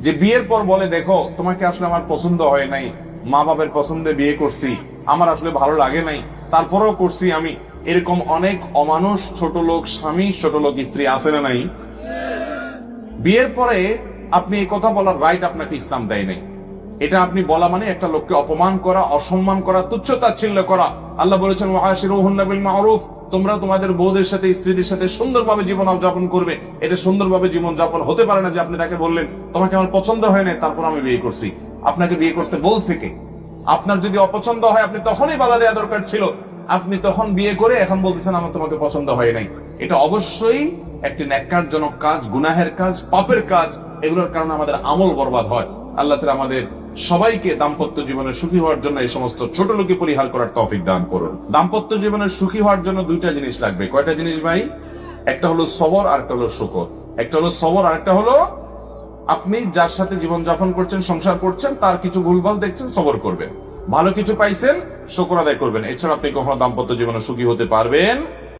যে বিয়ের পর বলে, দেখো তোমাকে আসলে আমার পছন্দ হয় নাই, মা বাবার পছন্দে বিয়ে করছি, আমার আসলে ভালো লাগে নাই, তারপরেও করছি আমি। এরকম অনেক অমানুষ ছোট লোক স্বামী, ছোট লোক স্ত্রী আছে না নাই? বিয়ের পরে আপনি এই কথা বলার রাইট আপনাকে ইসলাম দেয় নাই। এটা আপনি বলা মানে একটা লোককে অপমান করা, অসম্মান করা, তুচ্ছতাচ্ছিল্য করা। আল্লাহ বলেছেন ওয়াশিরুহুন্না বিল মারুফ, তোমরা তোমাদের বউদের সাথে, স্ত্রীদের সাথে সুন্দরভাবে জীবন যাপন করবে। এটা সুন্দরভাবে জীবন যাপন হতে পারে না যে আপনি তাকে বললেন তোমাকে আমার পছন্দ হয় না, তারপর আমি বিয়ে করছি। আপনাকে বিয়ে করতে বলছে কে? আপনার যদি অপছন্দ হয় আপনি তখনই বাধা দেওয়া দরকার ছিল। আপনি তখন বিয়ে করে এখন বলতেছেন আমার তোমাকে পছন্দ হয় নাই। এটা অবশ্যই একটি ন্যাক্কারজনক কাজ, গুনাহের কাজ, পাপের কাজ। এগুলোর কারণে আমাদের আমল বরবাদ হয়। আল্লাহ তাআলা আমাদের সবাইকে দাম্পত্য জীবনে সুখী হওয়ার জন্য এই সমস্ত ছোট লোকে পরিহার করার তৌফিক দান করুন। দাম্পত্য জীবনে সুখী হওয়ার জন্য দুইটা জিনিস লাগবে। কয়টা জিনিস ভাই? একটা হলো সবর, আর একটা হলো শুকর। একটা হলো সবর, আর একটা হলো আপনি যার সাথে জীবন যাপন করছেন, সংসার করছেন, তার কিছু ভুলভাল দেখছেন, সবর করবেন। ভালো কিছু পাইছেন, শুকর আদায় করবেন। এছাড়া আপনি কখনো দাম্পত্য জীবনে সুখী হতে পারবেন